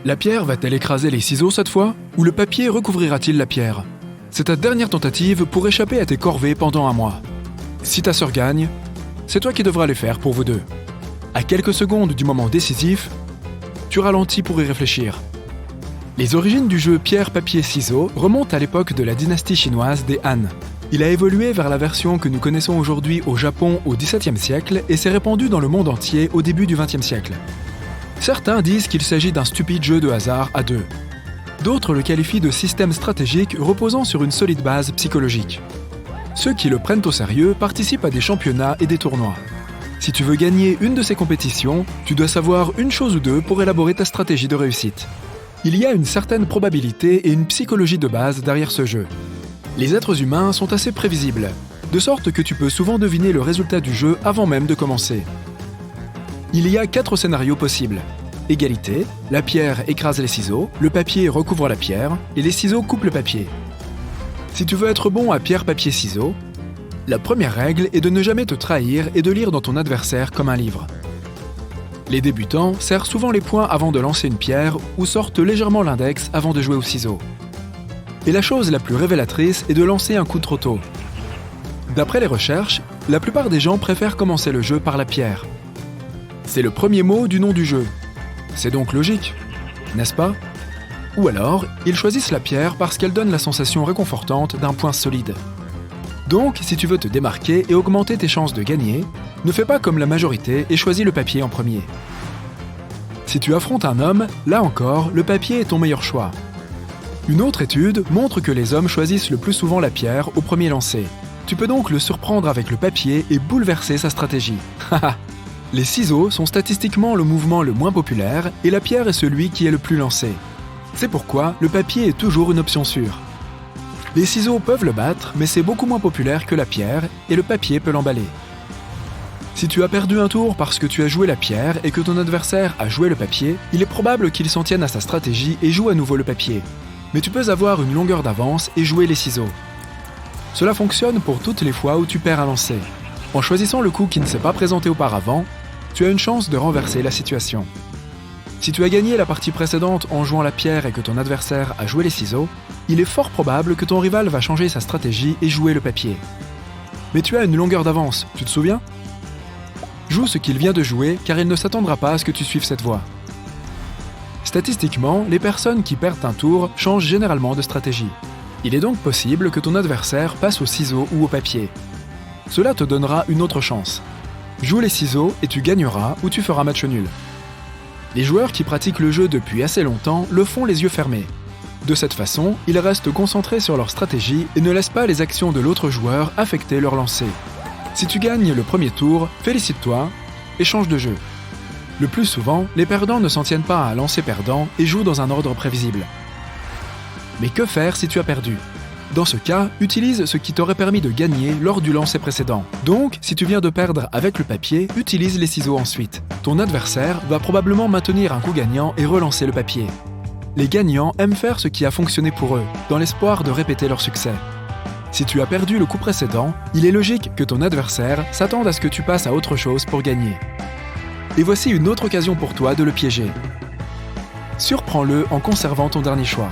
La pierre va-t-elle écraser les ciseaux cette fois? Ou le papier recouvrira-t-il la pierre? C'est ta dernière tentative pour échapper à tes corvées pendant un mois. Si ta sœur gagne, c'est toi qui devras les faire pour vous deux. À quelques secondes du moment décisif, tu ralentis pour y réfléchir. Les origines du jeu pierre-papier-ciseaux remontent à l'époque de la dynastie chinoise des Han. Il a évolué vers la version que nous connaissons aujourd'hui au Japon au XVIIe siècle et s'est répandu dans le monde entier au début du XXe siècle. Certains disent qu'il s'agit d'un stupide jeu de hasard à deux. D'autres le qualifient de système stratégique reposant sur une solide base psychologique. Ceux qui le prennent au sérieux participent à des championnats et des tournois. Si tu veux gagner une de ces compétitions, tu dois savoir une chose ou deux pour élaborer ta stratégie de réussite. Il y a une certaine probabilité et une psychologie de base derrière ce jeu. Les êtres humains sont assez prévisibles, de sorte que tu peux souvent deviner le résultat du jeu avant même de commencer. Il y a 4 scénarios possibles. Égalité, la pierre écrase les ciseaux, le papier recouvre la pierre et les ciseaux coupent le papier. Si tu veux être bon à pierre-papier-ciseaux, la première règle est de ne jamais te trahir et de lire dans ton adversaire comme un livre. Les débutants serrent souvent les poings avant de lancer une pierre ou sortent légèrement l'index avant de jouer au ciseau. Et la chose la plus révélatrice est de lancer un coup trop tôt. D'après les recherches, la plupart des gens préfèrent commencer le jeu par la pierre. C'est le premier mot du nom du jeu. C'est donc logique, n'est-ce pas? Ou alors, ils choisissent la pierre parce qu'elle donne la sensation réconfortante d'un point solide. Donc, si tu veux te démarquer et augmenter tes chances de gagner, ne fais pas comme la majorité et choisis le papier en premier. Si tu affrontes un homme, là encore, le papier est ton meilleur choix. Une autre étude montre que les hommes choisissent le plus souvent la pierre au premier lancer. Tu peux donc le surprendre avec le papier et bouleverser sa stratégie. Les ciseaux sont statistiquement le mouvement le moins populaire et la pierre est celui qui est le plus lancé. C'est pourquoi le papier est toujours une option sûre. Les ciseaux peuvent le battre, mais c'est beaucoup moins populaire que la pierre et le papier peut l'emballer. Si tu as perdu un tour parce que tu as joué la pierre et que ton adversaire a joué le papier, il est probable qu'il s'en tienne à sa stratégie et joue à nouveau le papier. Mais tu peux avoir une longueur d'avance et jouer les ciseaux. Cela fonctionne pour toutes les fois où tu perds un lancer. En choisissant le coup qui ne s'est pas présenté auparavant, tu as une chance de renverser la situation. Si tu as gagné la partie précédente en jouant la pierre et que ton adversaire a joué les ciseaux, il est fort probable que ton rival va changer sa stratégie et jouer le papier. Mais tu as une longueur d'avance, tu te souviens? Joue ce qu'il vient de jouer car il ne s'attendra pas à ce que tu suives cette voie. Statistiquement, les personnes qui perdent un tour changent généralement de stratégie. Il est donc possible que ton adversaire passe au ciseau ou au papier. Cela te donnera une autre chance. Joue les ciseaux et tu gagneras ou tu feras match nul. Les joueurs qui pratiquent le jeu depuis assez longtemps le font les yeux fermés. De cette façon, ils restent concentrés sur leur stratégie et ne laissent pas les actions de l'autre joueur affecter leur lancer. Si tu gagnes le premier tour, félicite-toi et change de jeu. Le plus souvent, les perdants ne s'en tiennent pas à un lancer perdant et jouent dans un ordre prévisible. Mais que faire si tu as perdu? Dans ce cas, utilise ce qui t'aurait permis de gagner lors du lancer précédent. Donc, si tu viens de perdre avec le papier, utilise les ciseaux ensuite. Ton adversaire va probablement maintenir un coup gagnant et relancer le papier. Les gagnants aiment faire ce qui a fonctionné pour eux, dans l'espoir de répéter leur succès. Si tu as perdu le coup précédent, il est logique que ton adversaire s'attende à ce que tu passes à autre chose pour gagner. Et voici une autre occasion pour toi de le piéger. Surprends-le en conservant ton dernier choix.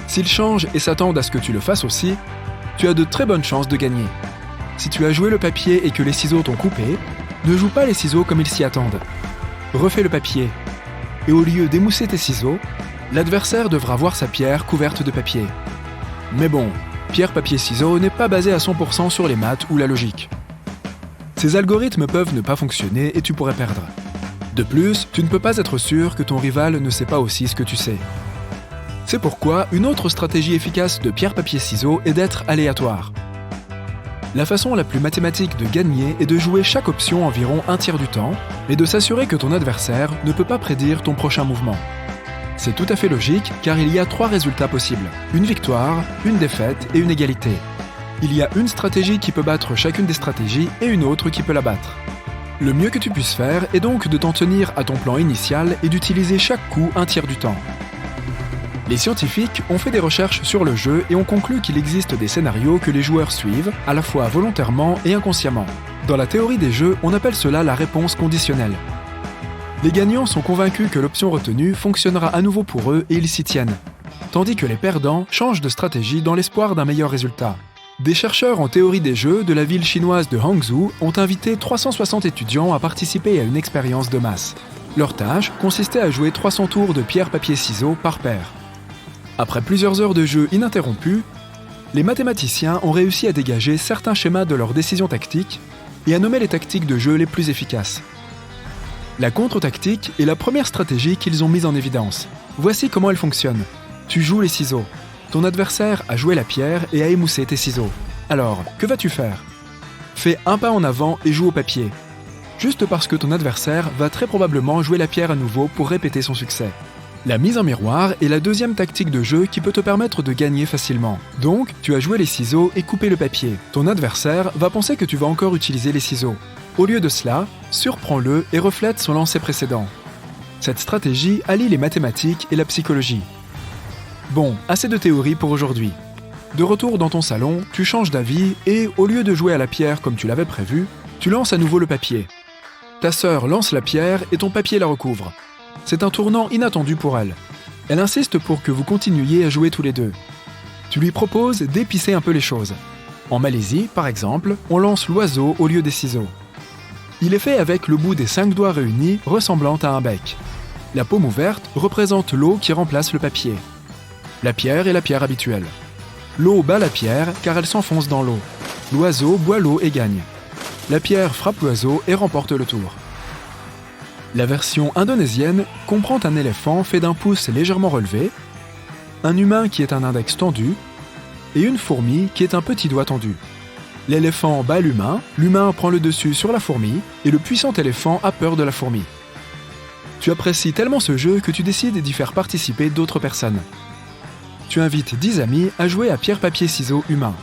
S'il change et s'attend à ce que tu le fasses aussi, tu as de très bonnes chances de gagner. Si tu as joué le papier et que les ciseaux t'ont coupé, ne joue pas les ciseaux comme ils s'y attendent. Refais le papier. Et au lieu d'émousser tes ciseaux, l'adversaire devra voir sa pierre couverte de papier. Mais bon, pierre-papier-ciseaux n'est pas basé à 100% sur les maths ou la logique. Ces algorithmes peuvent ne pas fonctionner et tu pourrais perdre. De plus, tu ne peux pas être sûr que ton rival ne sait pas aussi ce que tu sais. C'est pourquoi une autre stratégie efficace de pierre-papier-ciseaux est d'être aléatoire. La façon la plus mathématique de gagner est de jouer chaque option environ un tiers du temps, mais de s'assurer que ton adversaire ne peut pas prédire ton prochain mouvement. C'est tout à fait logique car il y a 3 résultats possibles, une victoire, une défaite et une égalité. Il y a une stratégie qui peut battre chacune des stratégies et une autre qui peut la battre. Le mieux que tu puisses faire est donc de t'en tenir à ton plan initial et d'utiliser chaque coup un tiers du temps. Les scientifiques ont fait des recherches sur le jeu et ont conclu qu'il existe des scénarios que les joueurs suivent, à la fois volontairement et inconsciemment. Dans la théorie des jeux, on appelle cela la réponse conditionnelle. Les gagnants sont convaincus que l'option retenue fonctionnera à nouveau pour eux et ils s'y tiennent, tandis que les perdants changent de stratégie dans l'espoir d'un meilleur résultat. Des chercheurs en théorie des jeux de la ville chinoise de Hangzhou ont invité 360 étudiants à participer à une expérience de masse. Leur tâche consistait à jouer 300 tours de pierre-papier-ciseaux par paire. Après plusieurs heures de jeu ininterrompus, les mathématiciens ont réussi à dégager certains schémas de leurs décisions tactiques et à nommer les tactiques de jeu les plus efficaces. La contre-tactique est la première stratégie qu'ils ont mise en évidence. Voici comment elle fonctionne. Tu joues les ciseaux. Ton adversaire a joué la pierre et a émoussé tes ciseaux. Alors, que vas-tu faire ? Fais un pas en avant et joue au papier. Juste parce que ton adversaire va très probablement jouer la pierre à nouveau pour répéter son succès. La mise en miroir est la deuxième tactique de jeu qui peut te permettre de gagner facilement. Donc, tu as joué les ciseaux et coupé le papier. Ton adversaire va penser que tu vas encore utiliser les ciseaux. Au lieu de cela, surprends-le et reflète son lancer précédent. Cette stratégie allie les mathématiques et la psychologie. Bon, assez de théorie pour aujourd'hui. De retour dans ton salon, tu changes d'avis et, au lieu de jouer à la pierre comme tu l'avais prévu, tu lances à nouveau le papier. Ta sœur lance la pierre et ton papier la recouvre. C'est un tournant inattendu pour elle. Elle insiste pour que vous continuiez à jouer tous les deux. Tu lui proposes d'épicer un peu les choses. En Malaisie, par exemple, on lance l'oiseau au lieu des ciseaux. Il est fait avec le bout des 5 doigts réunis ressemblant à un bec. La paume ouverte représente l'eau qui remplace le papier. La pierre est la pierre habituelle. L'eau bat la pierre car elle s'enfonce dans l'eau. L'oiseau boit l'eau et gagne. La pierre frappe l'oiseau et remporte le tour. La version indonésienne comprend un éléphant fait d'un pouce légèrement relevé, un humain qui est un index tendu et une fourmi qui est un petit doigt tendu. L'éléphant bat l'humain prend le dessus sur la fourmi et le puissant éléphant a peur de la fourmi. Tu apprécies tellement ce jeu que tu décides d'y faire participer d'autres personnes. Tu invites 10 amis à jouer à pierre-papier-ciseaux humain.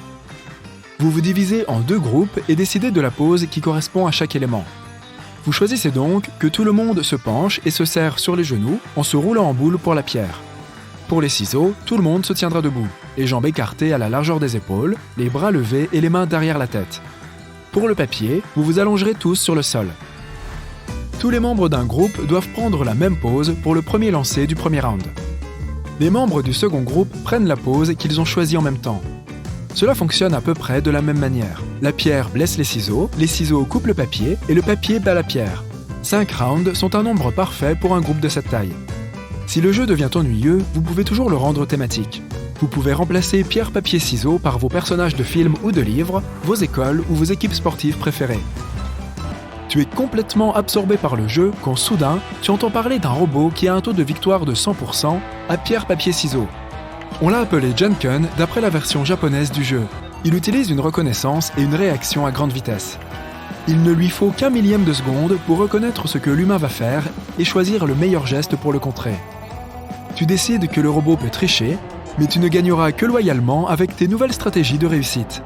Vous vous divisez en 2 groupes et décidez de la pose qui correspond à chaque élément. Vous choisissez donc que tout le monde se penche et se serre sur les genoux en se roulant en boule pour la pierre. Pour les ciseaux, tout le monde se tiendra debout, les jambes écartées à la largeur des épaules, les bras levés et les mains derrière la tête. Pour le papier, vous vous allongerez tous sur le sol. Tous les membres d'un groupe doivent prendre la même pose pour le premier lancer du premier round. Les membres du second groupe prennent la pose qu'ils ont choisie en même temps. Cela fonctionne à peu près de la même manière. La pierre blesse les ciseaux coupent le papier et le papier bat la pierre. 5 rounds sont un nombre parfait pour un groupe de cette taille. Si le jeu devient ennuyeux, vous pouvez toujours le rendre thématique. Vous pouvez remplacer pierre-papier-ciseaux par vos personnages de films ou de livres, vos écoles ou vos équipes sportives préférées. Tu es complètement absorbé par le jeu quand soudain, tu entends parler d'un robot qui a un taux de victoire de 100% à pierre-papier-ciseaux. On l'a appelé Junken d'après la version japonaise du jeu. Il utilise une reconnaissance et une réaction à grande vitesse. Il ne lui faut qu'1 millième de seconde pour reconnaître ce que l'humain va faire et choisir le meilleur geste pour le contrer. Tu décides que le robot peut tricher, mais tu ne gagneras que loyalement avec tes nouvelles stratégies de réussite.